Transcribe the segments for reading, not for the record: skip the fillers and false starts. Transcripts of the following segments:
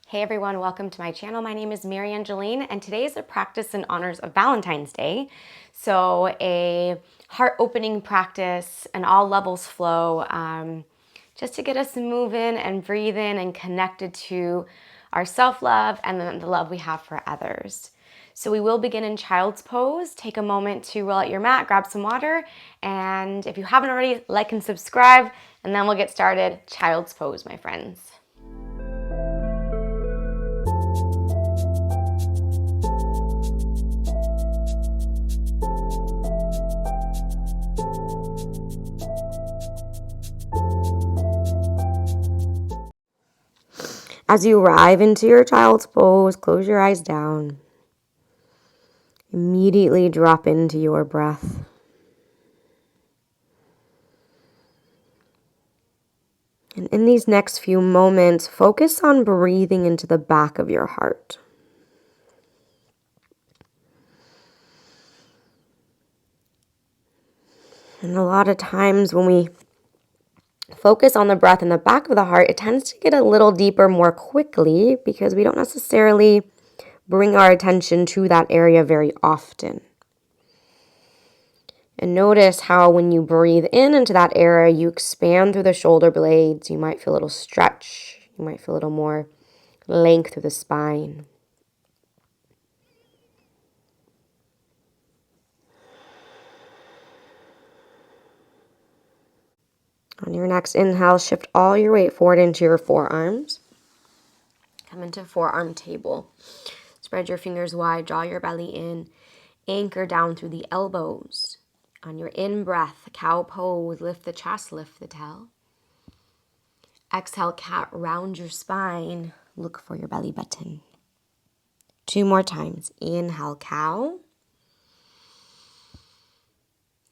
Hey everyone, welcome to my channel. My name is MaryAnngeline, and today is a practice in honors of Valentine's Day. So a heart-opening practice, an all levels flow, just to get us moving and breathing and connected to our self-love and then the love we have for others. So we will begin in child's pose. Take a moment to roll out your mat, grab some water, and if you haven't already, like and subscribe, and then we'll get started. Child's pose, my friends. As you arrive into your child's pose, close your eyes down. Immediately drop into your breath. And in these next few moments, focus on breathing into the back of your heart. And a lot of times when we focus on the breath in the back of the heart, it tends to get a little deeper more quickly because we don't necessarily bring our attention to that area very often. And notice how when you breathe in into that area, you expand through the shoulder blades. You might feel a little stretch. You might feel a little more length through the spine. On your next inhale, shift all your weight forward into your forearms. Come into forearm table. Spread your fingers wide, draw your belly in. Anchor down through the elbows. On your in-breath, cow pose, lift the chest, lift the tail. Exhale, cat, round your spine. Look for your belly button. 2 more times. Inhale, cow.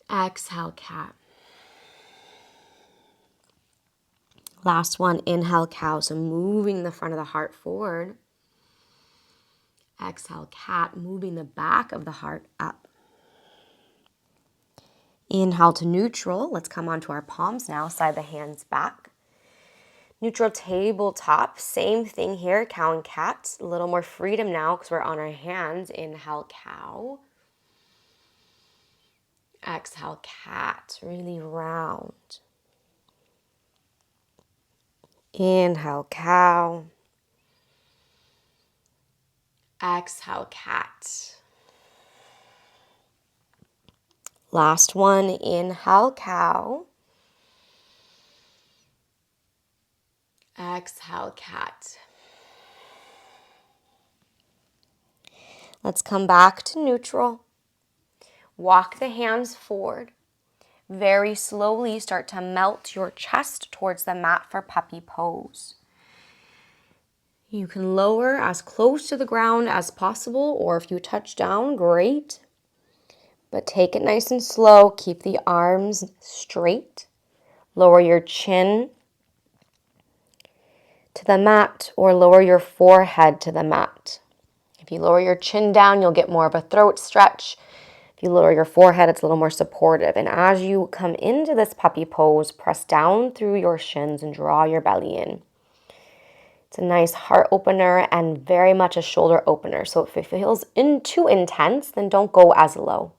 Exhale, cat. Last one, inhale, cow. So moving the front of the heart forward. Exhale, cat, moving the back of the heart up. Inhale to neutral. Let's come onto our palms now, side the hands back. Neutral tabletop, same thing here, cow and cat. A little more freedom now because we're on our hands. Inhale, cow. Exhale, cat, really round. Inhale, cow. Exhale, cat. Last one, inhale, cow. Exhale, cat. Let's come back to neutral. Walk the hands forward. Very slowly start to melt your chest towards the mat for puppy pose. You can lower as close to the ground as possible, or if you touch down, great. But take it nice and slow. Keep the arms straight. Lower your chin to the mat or lower your forehead to the mat. If you lower your chin down, you'll get more of a throat stretch. If you lower your forehead, it's a little more supportive. And as you come into this puppy pose, press down through your shins and draw your belly in. It's a nice heart opener and very much a shoulder opener. So if it feels too intense, then don't go as low.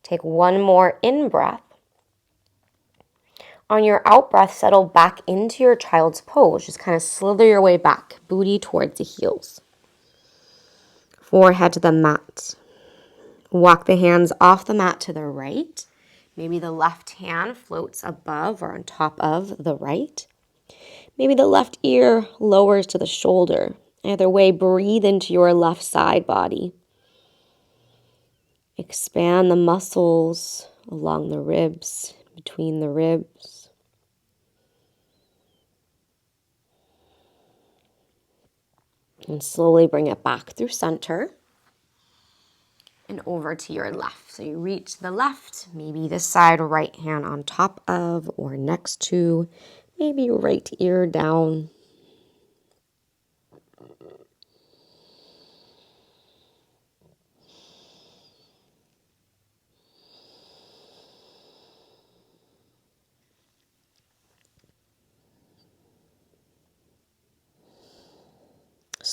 Take one more in-breath. On your out-breath, settle back into your child's pose. Just kind of slither your way back, booty towards the heels. Forehead to the mat. Walk the hands off the mat to the right. Maybe the left hand floats above or on top of the right. Maybe the left ear lowers to the shoulder. Either way, breathe into your left side body. Expand the muscles along the ribs, between the ribs. And slowly bring it back through center and over to your left. So you reach the left, maybe this side, right hand on top of or next to, maybe right ear down.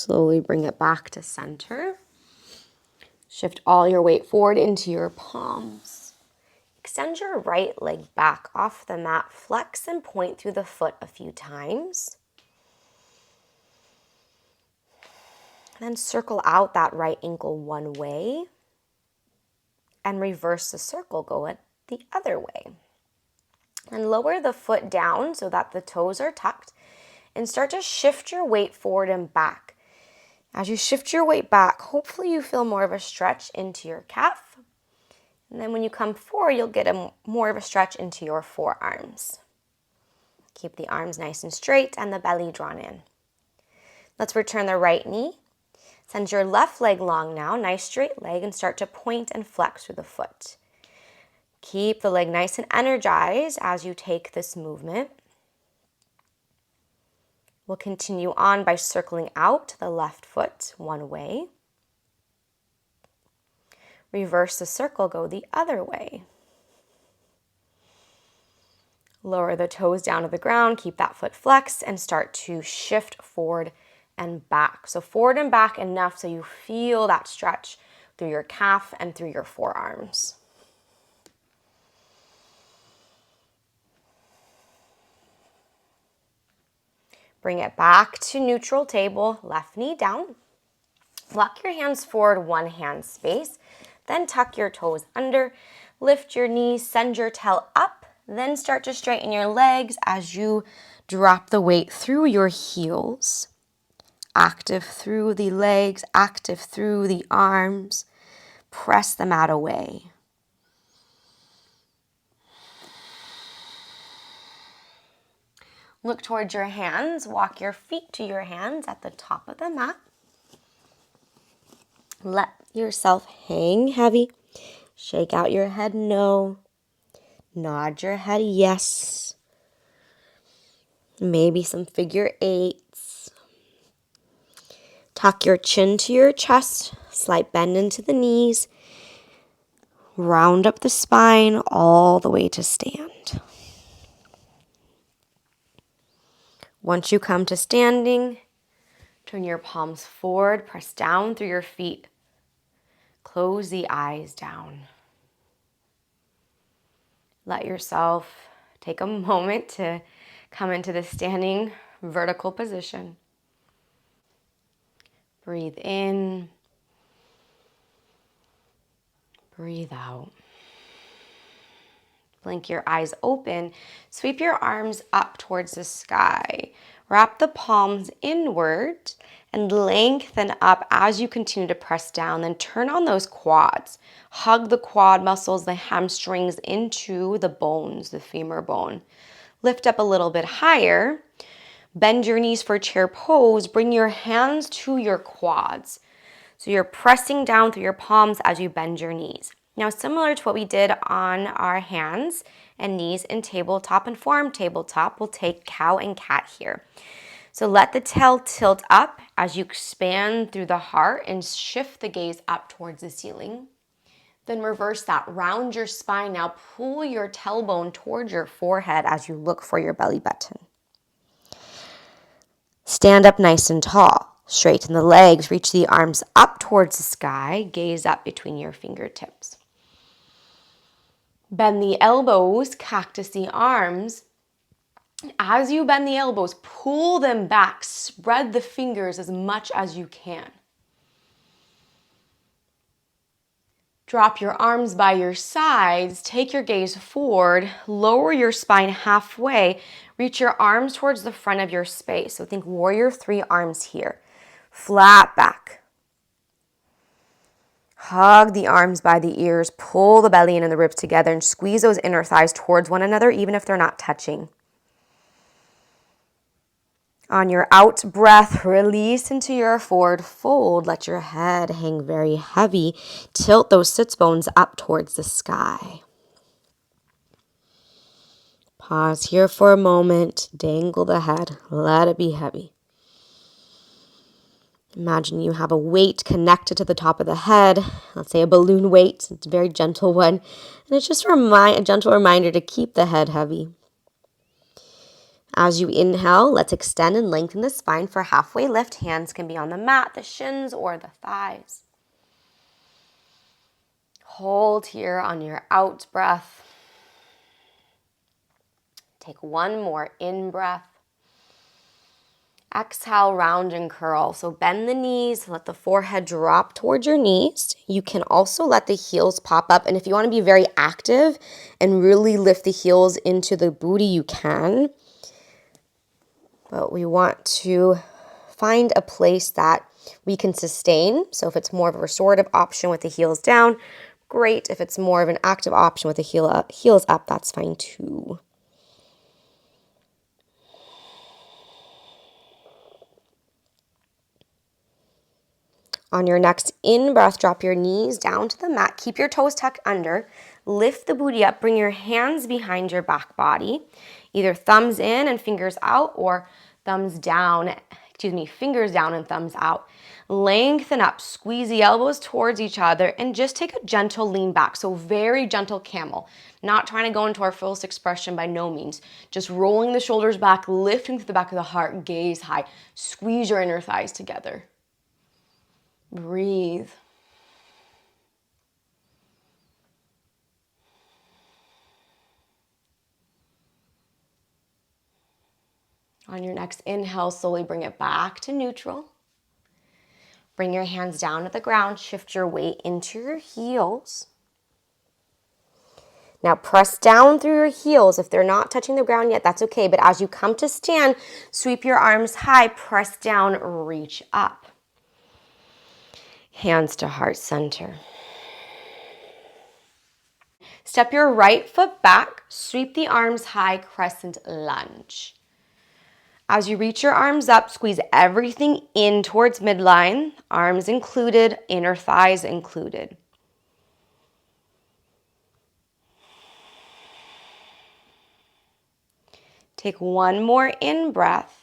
Slowly bring it back to center. Shift all your weight forward into your palms. Extend your right leg back off the mat. Flex and point through the foot a few times. Then circle out that right ankle one way. And reverse the circle, go it the other way. And lower the foot down so that the toes are tucked. And start to shift your weight forward and back. As you shift your weight back, hopefully you feel more of a stretch into your calf. And then when you come forward, you'll get more of a stretch into your forearms. Keep the arms nice and straight and the belly drawn in. Let's return the right knee. Send your left leg long now, nice straight leg, and start to point and flex through the foot. Keep the leg nice and energized as you take this movement. We'll continue on by circling out the left foot one way. Reverse the circle, go the other way. Lower the toes down to the ground, keep that foot flexed, and start to shift forward and back. So forward and back enough so you feel that stretch through your calf and through your forearms. Bring it back to neutral table, left knee down. Walk your hands forward, one hand space. Then tuck your toes under. Lift your knees, send your tail up. Then start to straighten your legs as you drop the weight through your heels. Active through the legs, active through the arms. Press the mat away. Look towards your hands. Walk your feet to your hands at the top of the mat. Let yourself hang heavy. Shake out your head no. Nod your head yes. Maybe some figure eights. Tuck your chin to your chest. Slight bend into the knees. Round up the spine all the way to stand. Once you come to standing, turn your palms forward, press down through your feet. Close the eyes down. Let yourself take a moment to come into the standing vertical position. Breathe in. Breathe out. Blink your eyes open. Sweep your arms up towards the sky. Wrap the palms inward and lengthen up as you continue to press down. Then turn on those quads. Hug the quad muscles, the hamstrings into the bones, the femur bone. Lift up a little bit higher. Bend your knees for chair pose. Bring your hands to your quads. So you're pressing down through your palms as you bend your knees. Now, similar to what we did on our hands and knees in tabletop and forearm tabletop, we'll take cow and cat here. So let the tail tilt up as you expand through the heart and shift the gaze up towards the ceiling. Then reverse that. Round your spine now. Pull your tailbone towards your forehead as you look for your belly button. Stand up nice and tall. Straighten the legs. Reach the arms up towards the sky. Gaze up between your fingertips. Bend the elbows, cactus the arms. As you bend the elbows, pull them back. Spread the fingers as much as you can. Drop your arms by your sides. Take your gaze forward. Lower your spine halfway. Reach your arms towards the front of your space. So think warrior three arms here. Flat back. Hug the arms by the ears. Pull the belly in and the ribs together and squeeze those inner thighs towards one another, even if they're not touching. On your out breath, release into your forward fold. Let your head hang very heavy. Tilt those sits bones up towards the sky. Pause here for a moment. Dangle the head. Let it be heavy. Imagine you have a weight connected to the top of the head. Let's say a balloon weight. It's a very gentle one. And it's just a gentle reminder to keep the head heavy. As you inhale, let's extend and lengthen the spine for halfway lift. Hands can be on the mat, the shins, or the thighs. Hold here on your out breath. Take one more in breath. Exhale, round and curl. So bend the knees, let the forehead drop towards your knees. You can also let the heels pop up. And if you want to be very active and really lift the heels into the booty, you can. But we want to find a place that we can sustain. So if it's more of a restorative option with the heels down, great. If it's more of an active option with the heels up, that's fine too. On your next in-breath, drop your knees down to the mat. Keep your toes tucked under. Lift the booty up. Bring your hands behind your back body. Either thumbs in and fingers out, or fingers down and thumbs out. Lengthen up. Squeeze the elbows towards each other and just take a gentle lean back. So very gentle camel. Not trying to go into our fullest expression by no means. Just rolling the shoulders back, lifting to the back of the heart, gaze high. Squeeze your inner thighs together. Breathe. On your next inhale, slowly bring it back to neutral. Bring your hands down to the ground. Shift your weight into your heels. Now press down through your heels. If they're not touching the ground yet, that's okay. But as you come to stand, sweep your arms high, press down, reach up. Hands to heart center. Step your right foot back, sweep the arms high, crescent lunge. As you reach your arms up, squeeze everything in towards midline, arms included, inner thighs included. Take one more in breath.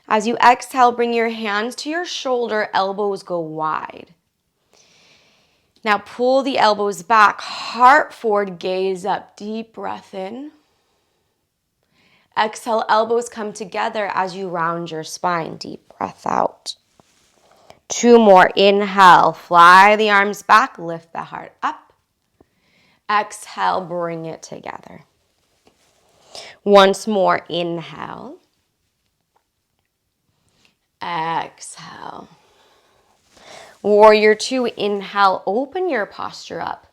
As you exhale, bring your hands to your shoulder, elbows go wide. Now pull the elbows back, heart forward, gaze up, deep breath in. Exhale, elbows come together as you round your spine, deep breath out. Two more, inhale, fly the arms back, lift the heart up. Exhale, bring it together. Once more, inhale. Exhale. Warrior two, inhale, open your posture up.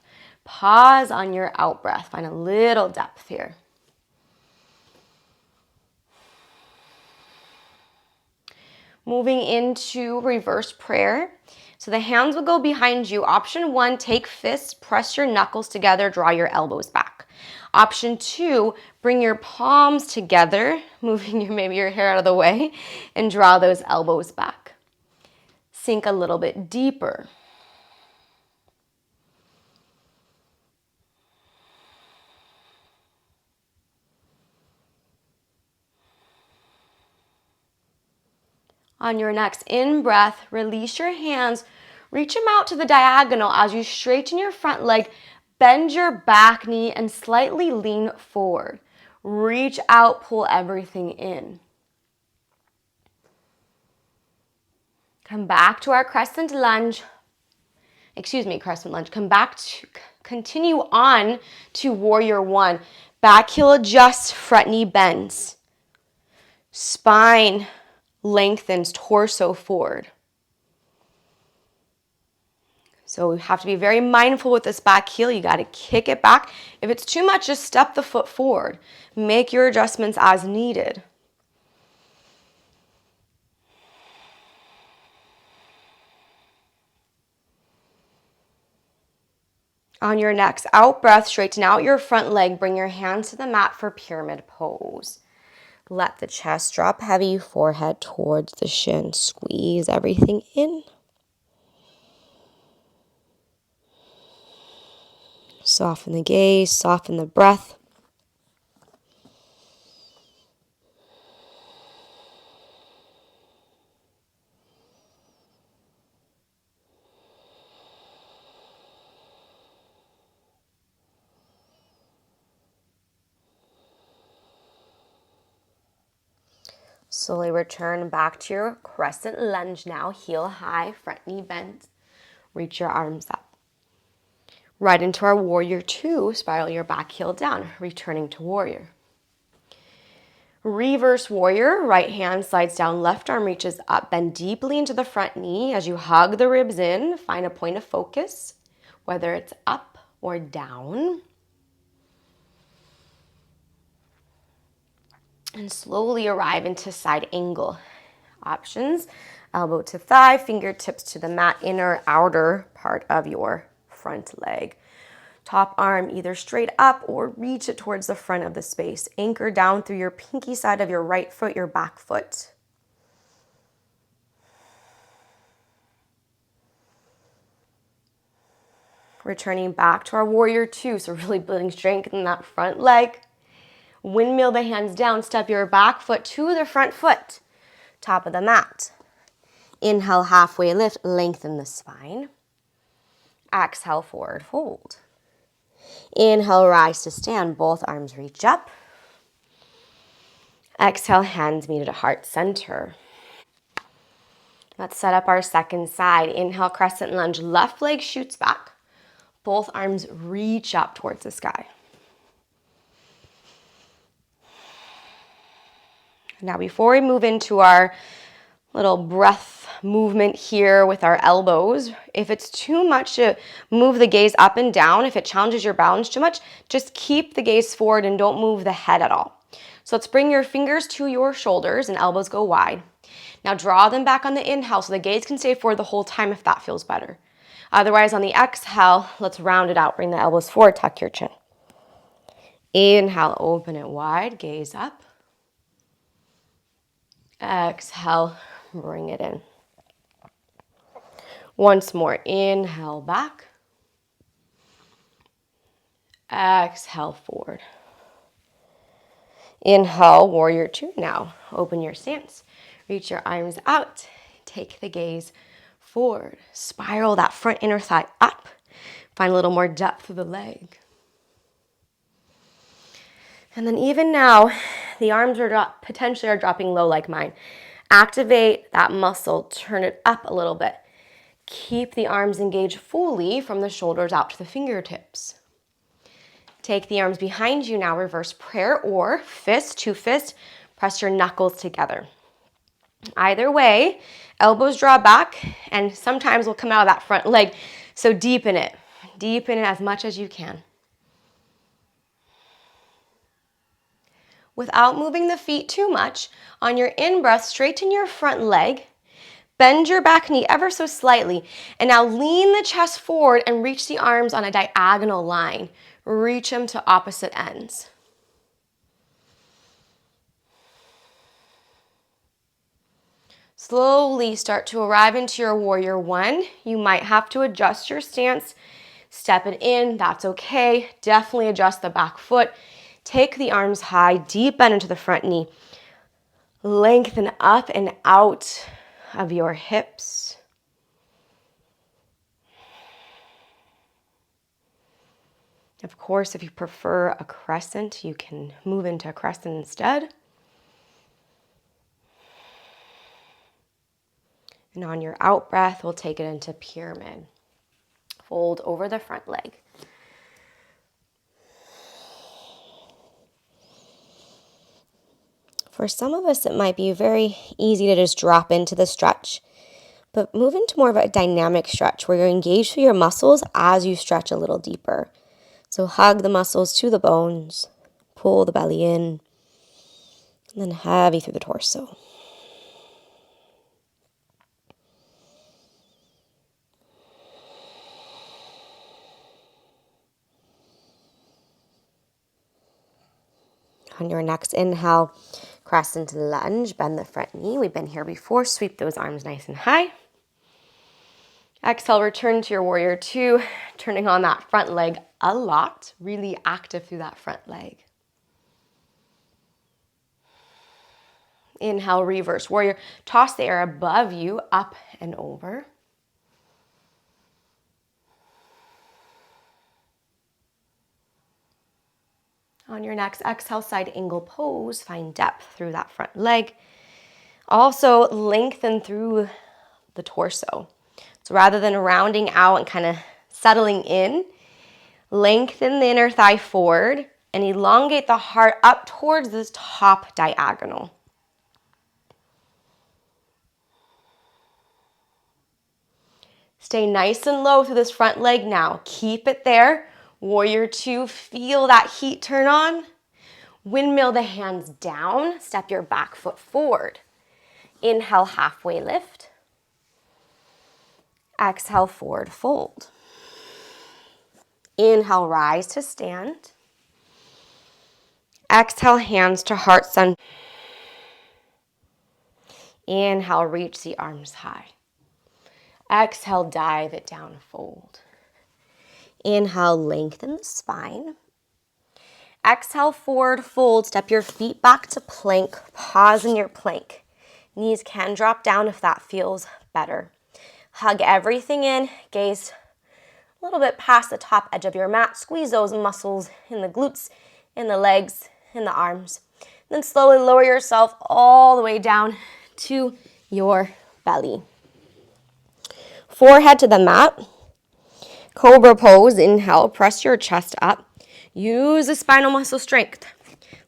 Pause on your out breath, find a little depth here. Moving into reverse prayer. So the hands will go behind you. Option one, take fists, press your knuckles together, draw your elbows back. Option two, bring your palms together, moving maybe your hair out of the way, and draw those elbows back. Sink a little bit deeper. On your next in-breath, release your hands, reach them out to the diagonal as you straighten your front leg, bend your back knee and slightly lean forward. Reach out, pull everything in. Come back to our crescent lunge. Come back to, continue on to warrior one. Back heel adjusts, front knee bends. Spine lengthens, torso forward. So we have to be very mindful with this back heel. You got to kick it back. If it's too much, just step the foot forward. Make your adjustments as needed. On your next out breath, straighten out your front leg. Bring your hands to the mat for pyramid pose. Let the chest drop heavy, forehead towards the shin. Squeeze everything in. Soften the gaze, soften the breath. Slowly return back to your crescent lunge now. Heel high, front knee bent. Reach your arms up. Right into our warrior two, spiral your back heel down, returning to warrior. Reverse warrior, right hand slides down, left arm reaches up, bend deeply into the front knee as you hug the ribs in, find a point of focus, whether it's up or down. And slowly arrive into side angle. Options, elbow to thigh, fingertips to the mat, inner outer part of your front leg. Top arm either straight up or reach it towards the front of the space. Anchor down through your pinky side of your right foot, your back foot. Returning back to our warrior two, so really building strength in that front leg. Windmill the hands down, step your back foot to the front foot, top of the mat. Inhale, halfway lift, lengthen the spine. Exhale, forward fold. Inhale, rise to stand, both arms reach up. Exhale, hands meet at heart center. Let's set up our second side. Inhale, crescent lunge, left leg shoots back. Both arms reach up towards the sky. Now, before we move into our little breath movement here with our elbows, if it's too much to move the gaze up and down, if it challenges your balance too much, just keep the gaze forward and don't move the head at all. So let's bring your fingers to your shoulders and elbows go wide. Now draw them back on the inhale so the gaze can stay forward the whole time if that feels better. Otherwise, on the exhale, let's round it out. Bring the elbows forward, tuck your chin. Inhale, open it wide, gaze up. Exhale, bring it in. Once more, inhale back. Exhale forward. Inhale, warrior two. Now, open your stance. Reach your arms out. Take the gaze forward. Spiral that front inner thigh up. Find a little more depth of the leg. And then even now, the arms are potentially dropping low like mine. Activate that muscle. Turn it up a little bit. Keep the arms engaged fully from the shoulders out to the fingertips. Take the arms behind you now, reverse prayer or fist to fist, press your knuckles together. Either way, elbows draw back and sometimes we'll come out of that front leg. So deepen it as much as you can. Without moving the feet too much, on your in-breath, straighten your front leg, bend your back knee ever so slightly, and now lean the chest forward and reach the arms on a diagonal line. Reach them to opposite ends. Slowly start to arrive into your warrior one. You might have to adjust your stance. Step it in, that's okay. Definitely adjust the back foot. Take the arms high, deep bend into the front knee. Lengthen up and out of your hips. Of course, if you prefer a crescent, you can move into a crescent instead. And on your out breath, we'll take it into pyramid. Fold over the front leg. For some of us, it might be very easy to just drop into the stretch, but move into more of a dynamic stretch where you're engaged through your muscles as you stretch a little deeper. So hug the muscles to the bones, pull the belly in, and then heavy through the torso. On your next inhale, crescent lunge, bend the front knee. We've been here before. Sweep those arms nice and high. Exhale, return to your warrior two, turning on that front leg a lot. Really active through that front leg. Inhale, reverse warrior. Toss the air above you, up and over. On your next exhale, side angle pose. Find depth through that front leg. Also lengthen through the torso. So rather than rounding out and kind of settling in, lengthen the inner thigh forward and elongate the heart up towards this top diagonal. Stay nice and low through this front leg now. Keep it there. Warrior two, feel that heat turn on. Windmill the hands down, step your back foot forward. Inhale, halfway lift. Exhale, forward fold. Inhale, rise to stand. Exhale, hands to heart center. Inhale, reach the arms high. Exhale, dive it down, fold. Inhale, lengthen the spine. Exhale, forward fold. Step your feet back to plank. Pause in your plank. Knees can drop down if that feels better. Hug everything in. Gaze a little bit past the top edge of your mat. Squeeze those muscles in the glutes, in the legs, in the arms. Then slowly lower yourself all the way down to your belly. Forehead to the mat. Cobra pose. Inhale, press your chest up. Use the spinal muscle strength.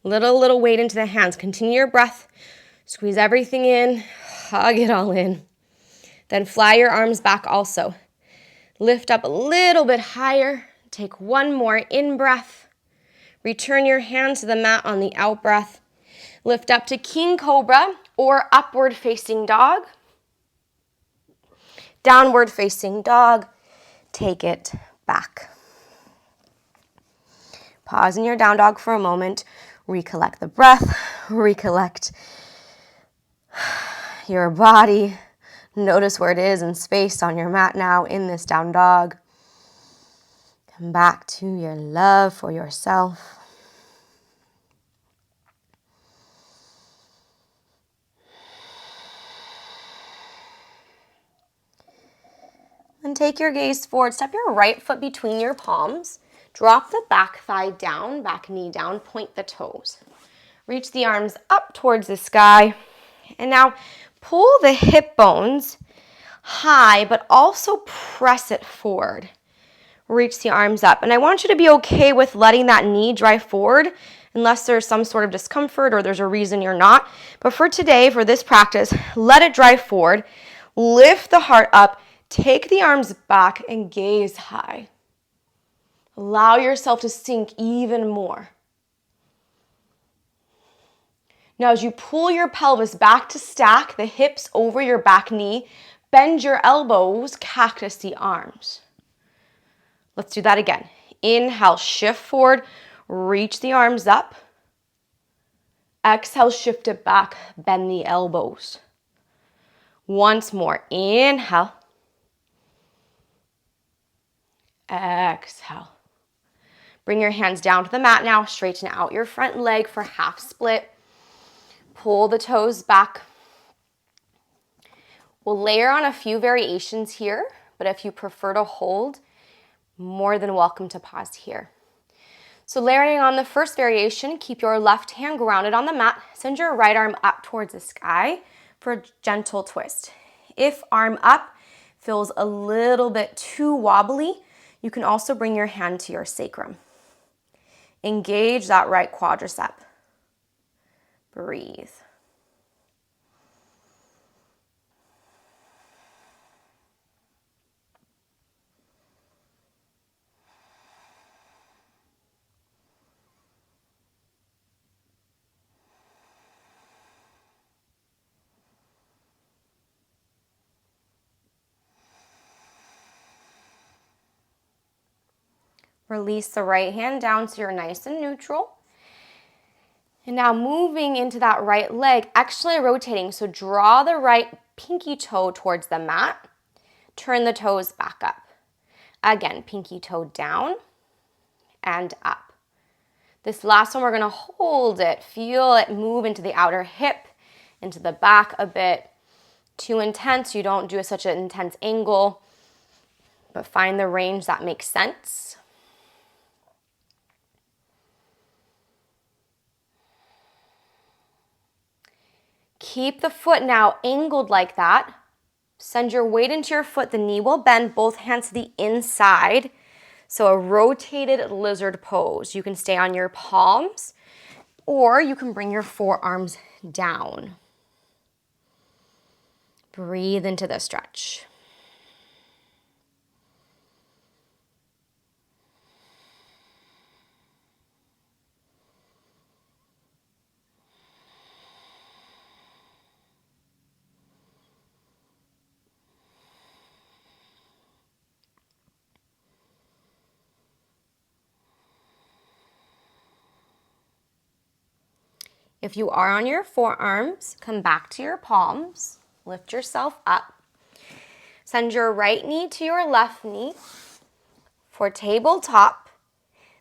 Little weight into the hands. Continue your breath. Squeeze everything in. Hug it all in. Then fly your arms back also. Lift up a little bit higher. Take one more in-breath. Return your hands to the mat on the out-breath. Lift up to King Cobra or upward facing dog. Downward facing dog. Take it back. Pause in your down dog for a moment. Recollect the breath. Recollect your body. Notice where it is in space on your mat now in this down dog. Come back to your love for yourself. And take your gaze forward. Step your right foot between your palms. Drop the back thigh down, back knee down, point the toes. Reach the arms up towards the sky. And now pull the hip bones high, but also press it forward. Reach the arms up. And I want you to be okay with letting that knee drive forward unless there's some sort of discomfort or there's a reason you're not. But for today, for this practice, let it drive forward. Lift the heart up. Take the arms back and gaze high. Allow yourself to sink even more. Now as you pull your pelvis back to stack, the hips over your back knee, bend your elbows, cactus the arms. Let's do that again. Inhale, shift forward, reach the arms up. Exhale, shift it back, bend the elbows. Once more, inhale. Exhale. Bring your hands down to the mat now. Straighten out your front leg for half split. Pull the toes back. We'll layer on a few variations here, but if you prefer to hold, more than welcome to pause here. So layering on the first variation, keep your left hand grounded on the mat. Send your right arm up towards the sky for a gentle twist. If arm up feels a little bit too wobbly, you can also bring your hand to your sacrum. Engage that right quadricep. Breathe. Release the right hand down so you're nice and neutral. And now moving into that right leg, actually rotating. So draw the right pinky toe towards the mat. Turn the toes back up. Again, pinky toe down and up. This last one, we're gonna hold it. Feel it move into the outer hip, into the back a bit. Too intense, you don't do such an intense angle, but find the range that makes sense. Keep the foot now angled like that. Send your weight into your foot. The knee will bend, both hands to the inside. So a rotated lizard pose. You can stay on your palms or you can bring your forearms down. Breathe into the stretch. If you are on your forearms, come back to your palms. Lift yourself up. Send your right knee to your left knee for tabletop.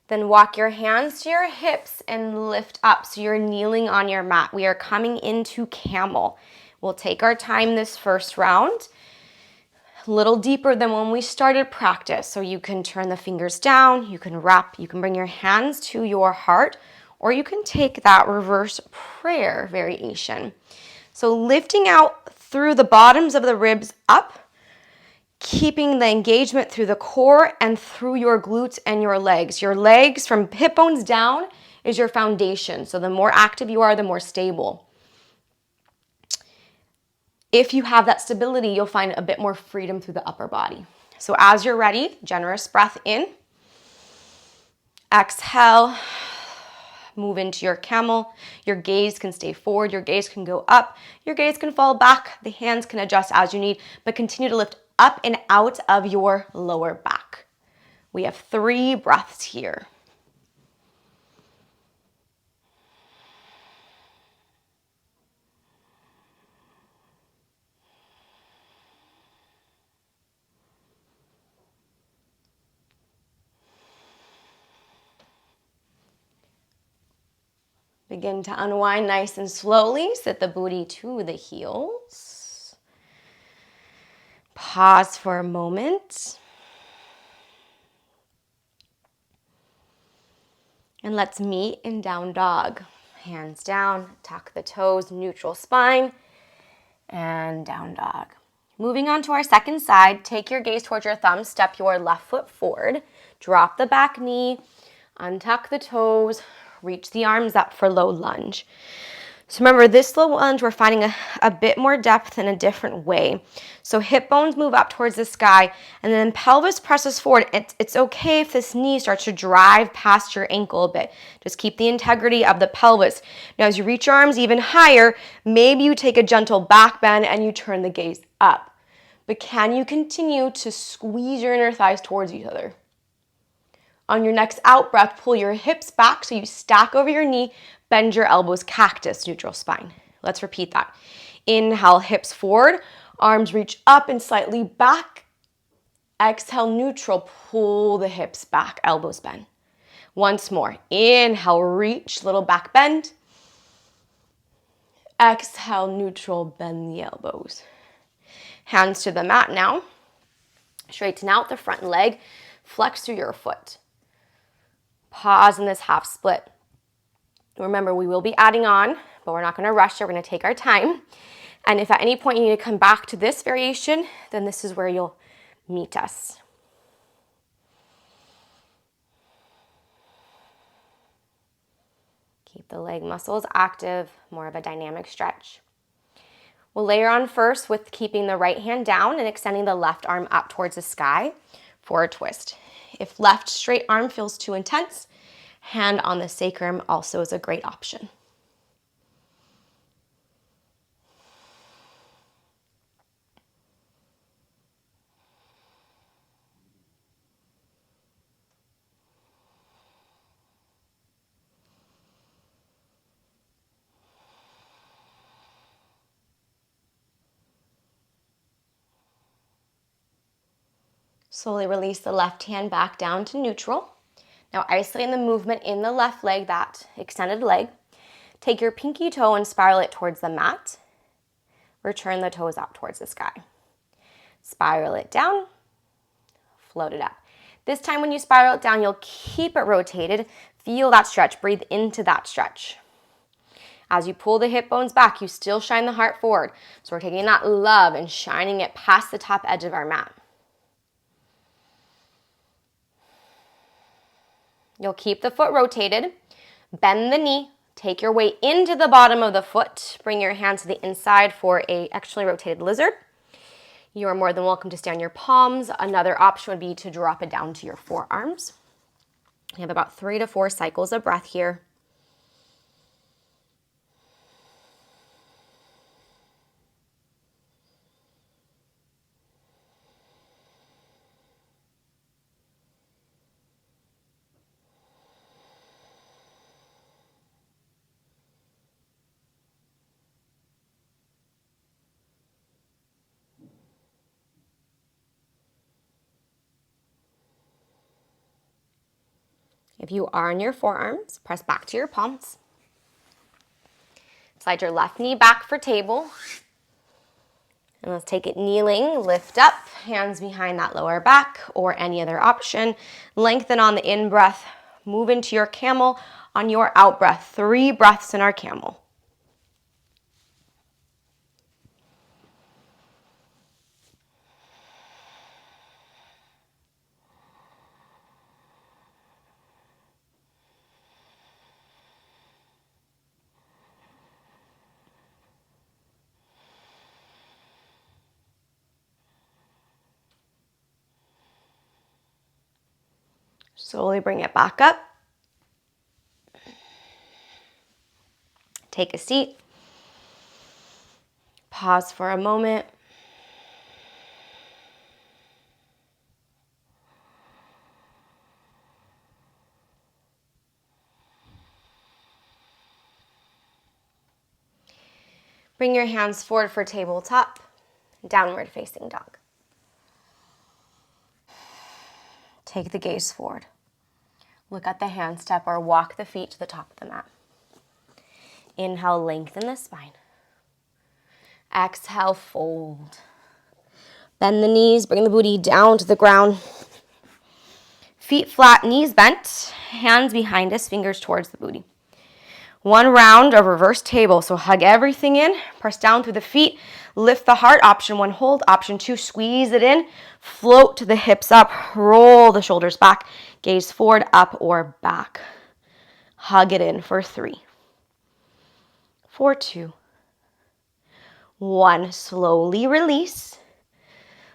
Then walk your hands to your hips and lift up. So you're kneeling on your mat. We are coming into camel. We'll take our time this first round. A little deeper than when we started practice. So you can turn the fingers down, you can wrap, you can bring your hands to your heart, or you can take that reverse prayer variation. So lifting out through the bottoms of the ribs up, keeping the engagement through the core and through your glutes and your legs. Your legs from hip bones down is your foundation. So the more active you are, the more stable. If you have that stability, you'll find a bit more freedom through the upper body. So as you're ready, generous breath in. Exhale. Move into your camel. Your gaze can stay forward. Your gaze can go up. Your gaze can fall back. The hands can adjust as you need, but continue to lift up and out of your lower back. We have 3 breaths here. Begin to unwind nice and slowly. Sit the booty to the heels. Pause for a moment. And let's meet in down dog. Hands down, tuck the toes, neutral spine, and down dog. Moving on to our second side, take your gaze towards your thumb, step your left foot forward, drop the back knee, untuck the toes, reach the arms up for low lunge. So remember, this low lunge, we're finding a bit more depth in a different way. So hip bones move up towards the sky, and then pelvis presses forward. It's okay if this knee starts to drive past your ankle a bit. Just keep the integrity of the pelvis. Now, as you reach your arms even higher, maybe you take a gentle back bend and you turn the gaze up. But can you continue to squeeze your inner thighs towards each other? On your next out breath, pull your hips back so you stack over your knee, bend your elbows, cactus, neutral spine. Let's repeat that. Inhale, hips forward, arms reach up and slightly back. Exhale, neutral, pull the hips back, elbows bend. Once more, inhale, reach, little back bend. Exhale, neutral, bend the elbows. Hands to the mat now. Straighten out the front leg, flex through your foot. Pause in this half split. Remember, we will be adding on, but we're not going to rush it. We're going to take our time. And if at any point you need to come back to this variation, then this is where you'll meet us. Keep the leg muscles active, more of a dynamic stretch. We'll layer on first with keeping the right hand down and extending the left arm up towards the sky for a twist. If left straight arm feels too intense, hand on the sacrum also is a great option. Slowly release the left hand back down to neutral. Now isolating the movement in the left leg, that extended leg. Take your pinky toe and spiral it towards the mat. Return the toes out towards the sky. Spiral it down, float it up. This time when you spiral it down, you'll keep it rotated. Feel that stretch, breathe into that stretch. As you pull the hip bones back, you still shine the heart forward. So we're taking that love and shining it past the top edge of our mat. You'll keep the foot rotated. Bend the knee. Take your weight into the bottom of the foot. Bring your hand to the inside for a externally rotated lizard. You are more than welcome to stay on your palms. Another option would be to drop it down to your forearms. You have about 3 to 4 cycles of breath here. If you are on your forearms, press back to your palms. Slide your left knee back for table. And let's take it kneeling, lift up, hands behind that lower back or any other option. Lengthen on the in-breath, move into your camel. On your out-breath, 3 breaths in our camel. Slowly bring it back up. Take a seat. Pause for a moment. Bring your hands forward for tabletop, downward facing dog. Take the gaze forward. Look at the hand step or walk the feet to the top of the mat. Inhale, lengthen the spine. Exhale, fold. Bend the knees, bring the booty down to the ground. Feet flat, knees bent, hands behind us, fingers towards the booty. 1 round of reverse table, so hug everything in, press down through the feet, lift the heart, option 1, hold, option 2, squeeze it in, float the hips up, roll the shoulders back, gaze forward, up or back. Hug it in for 3, for 2, 1. Slowly release.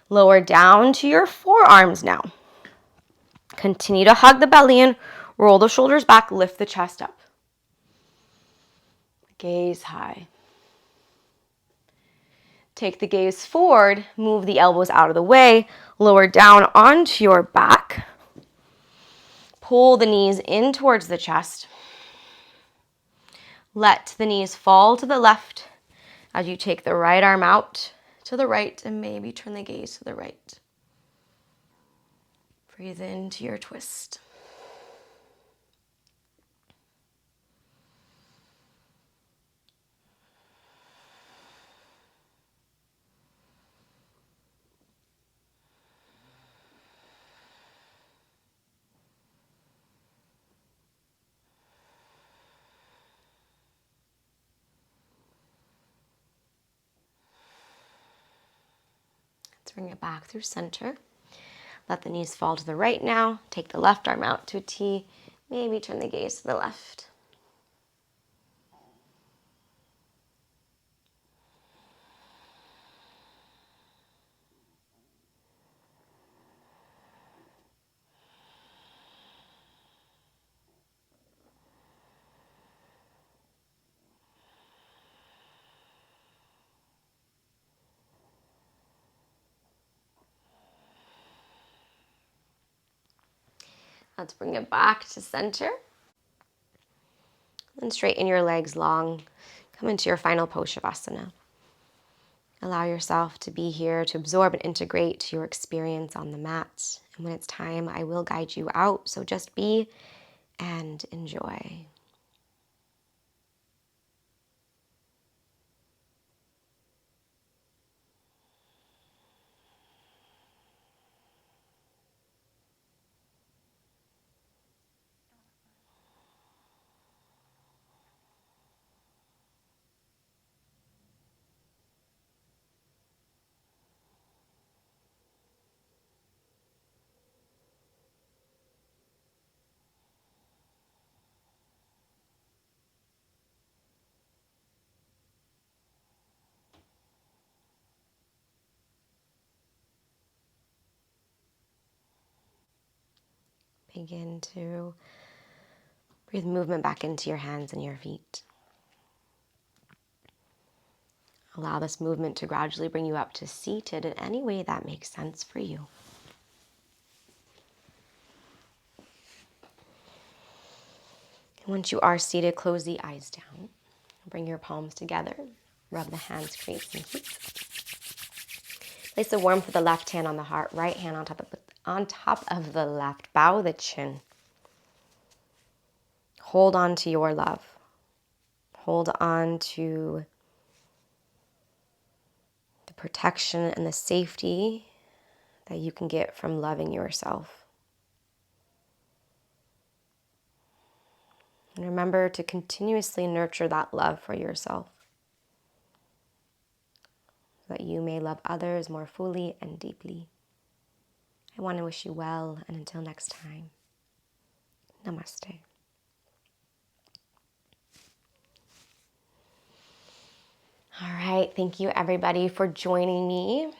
Lower down to your forearms now. Continue to hug the belly in, roll the shoulders back, lift the chest up. Gaze high. Take the gaze forward, move the elbows out of the way, lower down onto your back. Pull the knees in towards the chest. Let the knees fall to the left as you take the right arm out to the right and maybe turn the gaze to the right. Breathe into your twist. Let's bring it back through center. Let the knees fall to the right now. Take the left arm out to a T. Maybe turn the gaze to the left. Let's bring it back to center. And straighten your legs long. Come into your final Poshavasana. Allow yourself to be here to absorb and integrate your experience on the mat. And when it's time, I will guide you out. So just be and enjoy. Begin to breathe movement back into your hands and your feet. Allow this movement to gradually bring you up to seated in any way that makes sense for you. Once you are seated, close the eyes down. Bring your palms together. Rub the hands, create some heat. Place the warmth of the left hand on the heart, right hand on top of the left. Bow the chin. Hold on to your love. Hold on to the protection and the safety that you can get from loving yourself. And remember to continuously nurture that love for yourself, so that you may love others more fully and deeply. I want to wish you well, and until next time, namaste. All right, thank you everybody for joining me.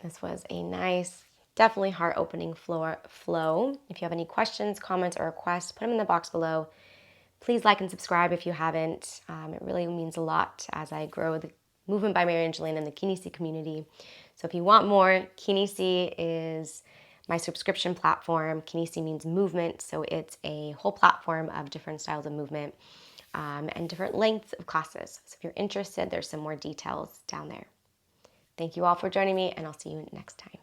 This was a nice, definitely heart-opening flow. If you have any questions, comments, or requests, put them in the box below. Please like and subscribe if you haven't. It really means a lot as I grow the Movement by MaryAnngeline and the Kinesi community. So if you want more, Kinesi is my subscription platform. Kinesi means movement, so it's a whole platform of different styles of movement and different lengths of classes. So if you're interested, there's some more details down there. Thank you all for joining me, and I'll see you next time.